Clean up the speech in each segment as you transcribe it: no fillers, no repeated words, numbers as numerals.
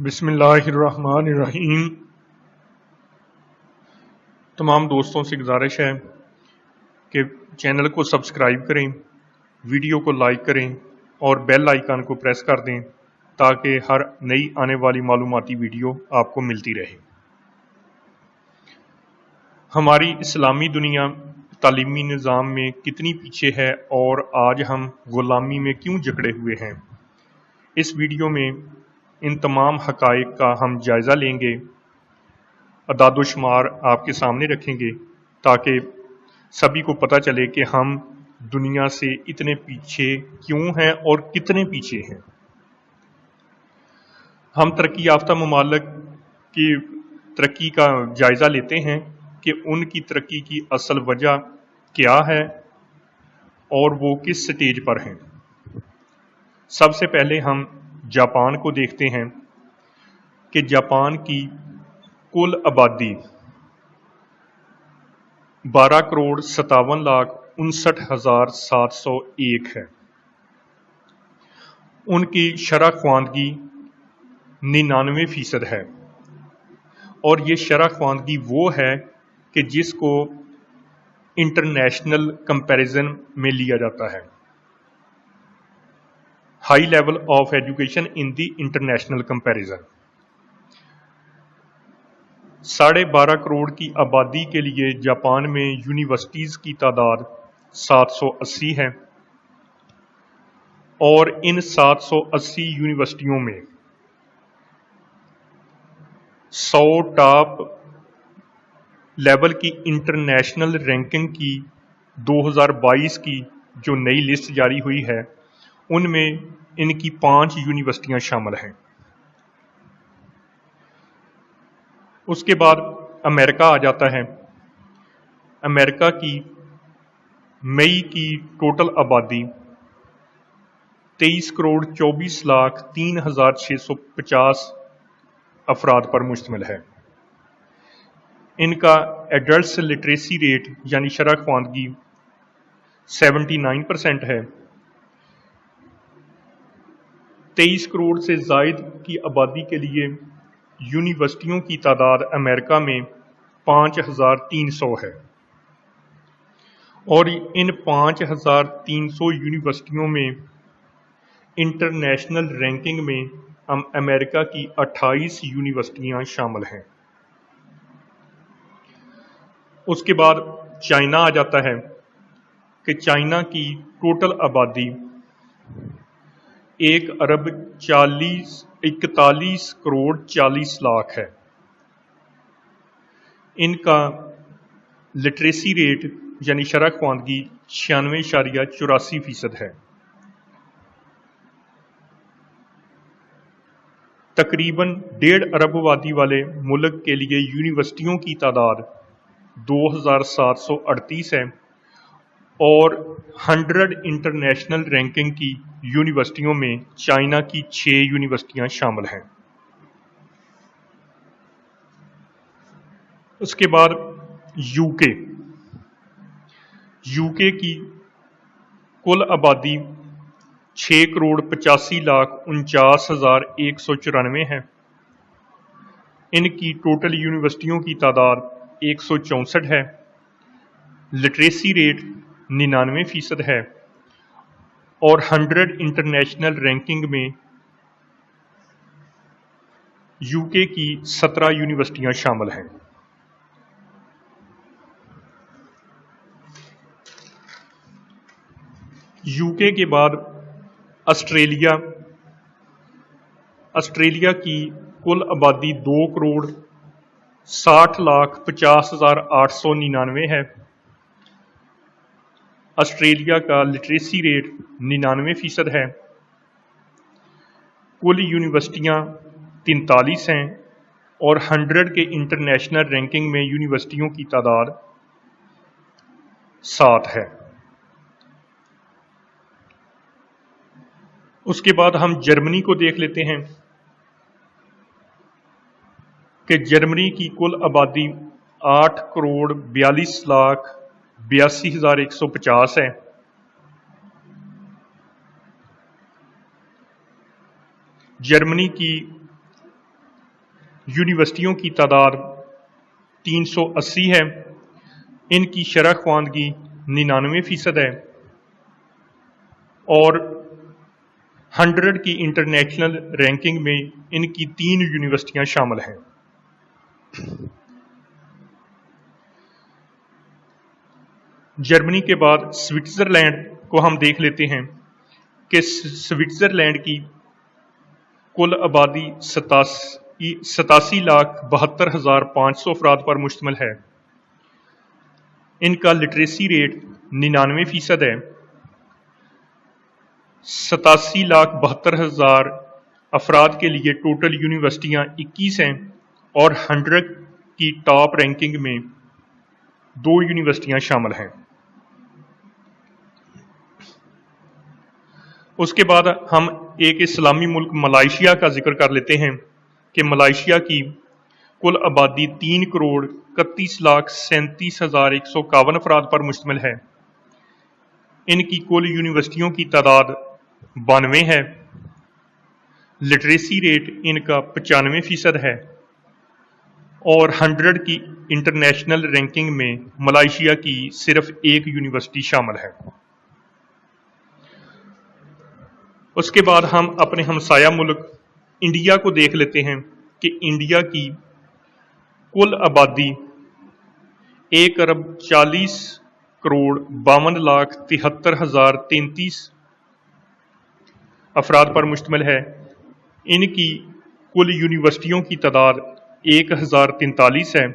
बिस्मिल्लाहिर्रहमानिर्रहीम। तमाम दोस्तों से गुजारिश है कि चैनल को सब्सक्राइब करें, वीडियो को लाइक करें और बेल आइकन को प्रेस कर दें ताकि हर नई आने वाली मालूमाती वीडियो आपको मिलती रहे। हमारी इस्लामी दुनिया तालीमी निज़ाम में कितनी पीछे है और आज हम गुलामी में क्यों जकड़े हुए हैं, इस वीडियो में इन तमाम हक़ाइक़ का हम जायज़ा लेंगे, अदाद-ओ-शुमार आपके सामने रखेंगे ताकि सभी को पता चले कि हम दुनिया से इतने पीछे क्यों हैं और कितने पीछे हैं। हम तरक्की याफ्ता ममालिक की तरक्की का जायज़ा लेते हैं कि उनकी तरक्की की असल वजह क्या है और वो किस स्टेज पर हैं। सबसे पहले हम जापान को देखते हैं कि जापान की कुल आबादी 12,57,59,701 है। उनकी शरह ख्वानगी 99% है और ये शरह ख्वानगी वो है कि जिसको इंटरनेशनल कंपैरिजन में लिया जाता है, high level of education in the international comparison. 12.5 crore की आबादी के लिए जापान में यूनिवर्सिटीज़ की तादाद 780 है और इन 780 यूनिवर्सिटियों में 100 टॉप लेवल की इंटरनेशनल रैंकिंग की 2022 की जो नई लिस्ट जारी हुई है उनमें इनकी 5 यूनिवर्सिटियां शामिल हैं। उसके बाद अमेरिका आ जाता है। अमेरिका की मई की टोटल आबादी 23,24,03,650 अफराद पर मुश्तमिल है। इनका एडल्ट लिटरेसी रेट यानी शरह ख्वानगी 79% है। 23 करोड़ से ज़ायद की आबादी के लिए यूनिवर्सिटियों की तादाद अमेरिका में 5,300 है और इन 5,300 यूनिवर्सिटियों में इंटरनेशनल रैंकिंग में हम अमेरिका की 28 यूनिवर्सिटियां शामिल हैं। उसके बाद चाइना आ जाता है कि चाइना की टोटल आबादी 1,41,40,00,000 है। इनका लिटरेसी रेट यानी शरह ख्वानगी 96.84% है। तकरीबन 1.5 अरब आबादी वाले मुल्क के लिए यूनिवर्सिटियों की तादाद 2,738 है और 100 इंटरनेशनल रैंकिंग की यूनिवर्सिटियों में चाइना की 6 यूनिवर्सिटियां शामिल हैं। उसके बाद यूके की कुल आबादी 6,85,49,194 है। इनकी टोटल यूनिवर्सिटियों की तादाद 164 है। लिटरेसी रेट 99% है और 100 इंटरनेशनल रैंकिंग में यूके की 17 यूनिवर्सिटियां शामिल हैं। यूके के बाद ऑस्ट्रेलिया की कुल आबादी 2,60,50,899 है। ऑस्ट्रेलिया का लिटरेसी रेट 99% है। कुल यूनिवर्सिटियां 43 हैं और 100 के इंटरनेशनल रैंकिंग में यूनिवर्सिटियों की तादाद 7 है। उसके बाद हम जर्मनी को देख लेते हैं कि जर्मनी की कुल आबादी 8,42,82,150 है। जर्मनी की यूनिवर्सिटियों की तादाद 380 है। इनकी शरह ख्वानगी 99% है और 100 की इंटरनेशनल रैंकिंग में इनकी 3 यूनिवर्सिटियां शामिल हैं। जर्मनी के बाद स्विट्ज़रलैंड को हम देख लेते हैं कि स्विट्ज़रलैंड की कुल आबादी 87,72,500 अफराद पर मुश्तमिल है। इनका लिटरेसी रेट 99% है। 87,72,000 अफराद के लिए टोटल यूनिवर्सिटियां 21 हैं और 100 की टॉप रैंकिंग में 2 यूनिवर्सिटियां शामिल हैं। उसके बाद हम एक इस्लामी मुल्क मलाइशिया का जिक्र कर लेते हैं कि मलाइशिया की कुल आबादी 3,31,37,151 अफराद पर मुश्तमिल है। इनकी कुल यूनिवर्सिटियों की तादाद 92 है। लिटरेसी रेट इनका 95% है और 100 की इंटरनेशनल रैंकिंग में मलाइशिया की सिर्फ एक यूनिवर्सिटी शामिल है। उसके बाद हम अपने हमसाया मुल्क इंडिया को देख लेते हैं कि इंडिया की कुल आबादी 1,40,52,73,033 अफराद पर मुश्तमिल है। इनकी कुल यूनिवर्सिटियों की तादाद 1,043 है।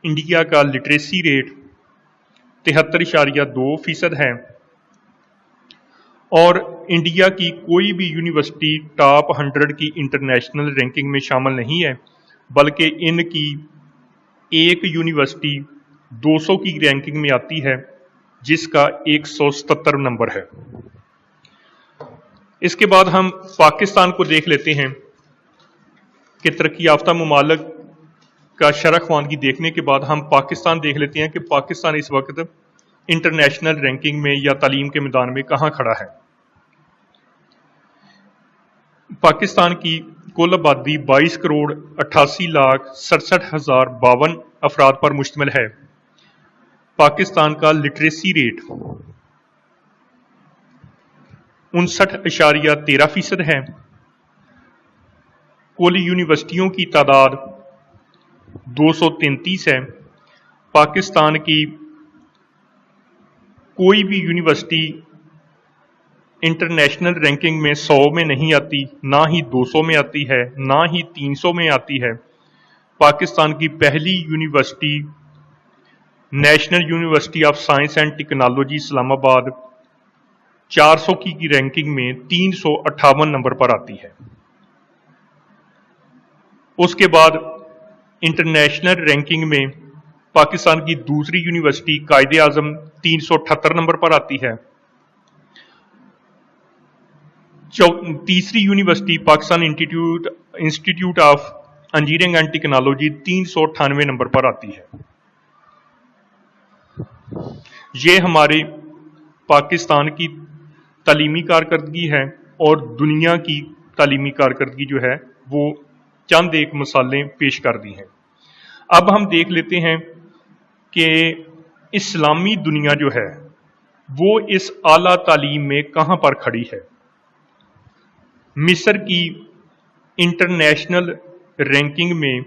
इंडिया का लिटरेसी रेट 73.2% है और इंडिया की कोई भी यूनिवर्सिटी टॉप 100 की इंटरनेशनल रैंकिंग में शामिल नहीं है, बल्कि इनकी एक यूनिवर्सिटी 200 की रैंकिंग में आती है जिसका 177 नंबर है। इसके बाद हम पाकिस्तान को देख लेते हैं कि तरक्की याफ्ता ममालिक का शरह ख्वानगी देखने के बाद हम पाकिस्तान देख लेते हैं कि पाकिस्तान इस वक्त इंटरनेशनल रैंकिंग में या तालीम के मैदान में कहाँ खड़ा है। पाकिस्तान की कुल आबादी 22,88,67,052 अफराद पर मुश्तमिल है। पाकिस्तान का लिटरेसी रेट 59.13% है। कुल यूनिवर्सिटियों की तादाद 233 है। पाकिस्तान की कोई भी यूनिवर्सिटी इंटरनेशनल रैंकिंग में 100 में नहीं आती, ना ही 200 में आती है, ना ही 300 में आती है। पाकिस्तान की पहली university national university of science and technology Islamabad 400 की रैंकिंग में 358 नंबर पर आती है। उसके बाद इंटरनेशनल रैंकिंग में पाकिस्तान की दूसरी यूनिवर्सिटी कायदे आजम 378 नंबर पर आती है। तीसरी university Pakistan institute of engineering and technology 398 number पर आती है। ये हमारे पाकिस्तान की तालीमी कारकर्दगी है और दुनिया की तालीमी कारकर्दगी जो है वो चंद एक मिसालें पेश कर दी हैं। अब हम देख लेते हैं कि इस्लामी दुनिया जो है वो इस आला तालीम में कहाँ पर खड़ी है। मिस्र की इंटरनेशनल रैंकिंग में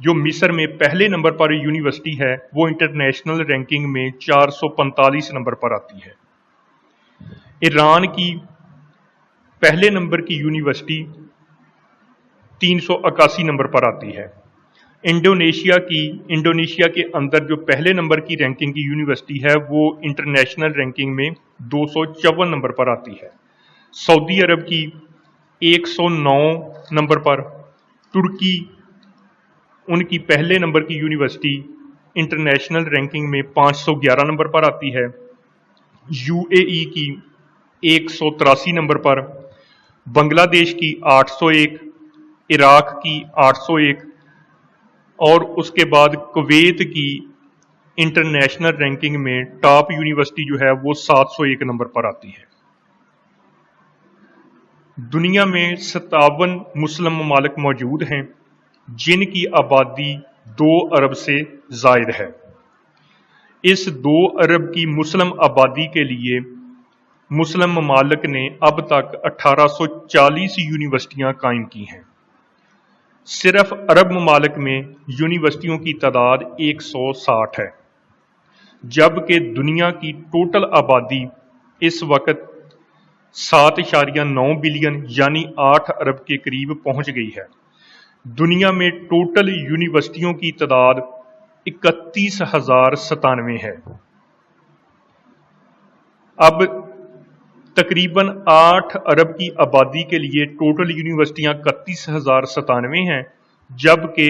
जो मिस्र में पहले नंबर पर यूनिवर्सिटी है वो इंटरनेशनल रैंकिंग में 445 नंबर पर आती है। ईरान की पहले नंबर की यूनिवर्सिटी 381 नंबर पर आती है। इंडोनेशिया के अंदर जो पहले नंबर की रैंकिंग की यूनिवर्सिटी है वो इंटरनेशनल रैंकिंग में 254 नंबर पर आती है। सऊदी अरब की 109 नंबर पर, तुर्की उनकी पहले नंबर की यूनिवर्सिटी इंटरनेशनल रैंकिंग में 511 नंबर पर आती है। यूएई की 183 नंबर पर, बांग्लादेश की 801, इराक की 801 और उसके बाद कुवैत की इंटरनेशनल रैंकिंग में टॉप यूनिवर्सिटी जो है वो 701 नंबर पर आती है। दुनिया में 57 मुस्लिम ममालिक मौजूद हैं जिनकी आबादी 2 अरब से जायद है। इस 2 अरब की मुस्लिम आबादी के लिए मुस्लिम ममालिक ने अब तक 1840 यूनिवर्सिटियां कायम की हैं। सिर्फ अरब ममालिक में यूनिवर्सिटियों की तादाद 160 है, जबकि दुनिया की टोटल आबादी इस वक्त 7.9 बिलियन यानी 8 अरब के करीब पहुंच गई है। दुनिया में टोटल यूनिवर्सिटियों की तादाद 31,097 है। अब तकरीबन 8 अरब की आबादी के लिए टोटल यूनिवर्सिटियां 31,097 हैं, जबकि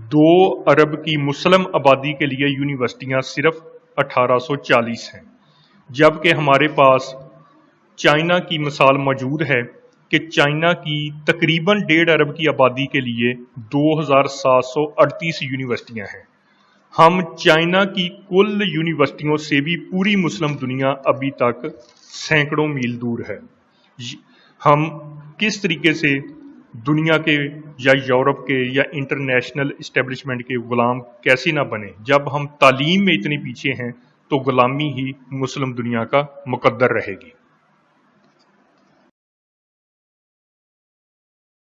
2 अरब की मुस्लिम आबादी के लिए यूनिवर्सिटियां सिर्फ 1840 हैं। जबकि हमारे पास चाइना की मिसाल मौजूद है कि चाइना की तकरीबन 1.5 अरब की आबादी के लिए 2,738 यूनिवर्सिटियां हैं। हम चाइना की कुल यूनिवर्सिटियों से भी पूरी मुस्लिम दुनिया अभी तक सैकड़ों मील दूर है। हम किस तरीके से दुनिया के या यूरोप के या इंटरनेशनल इस्टेब्लिशमेंट के गुलाम कैसे ना बने। जब हम तालीम में इतने पीछे हैं तो गुलामी ही मुस्लिम दुनिया का मुकद्दर रहेगी।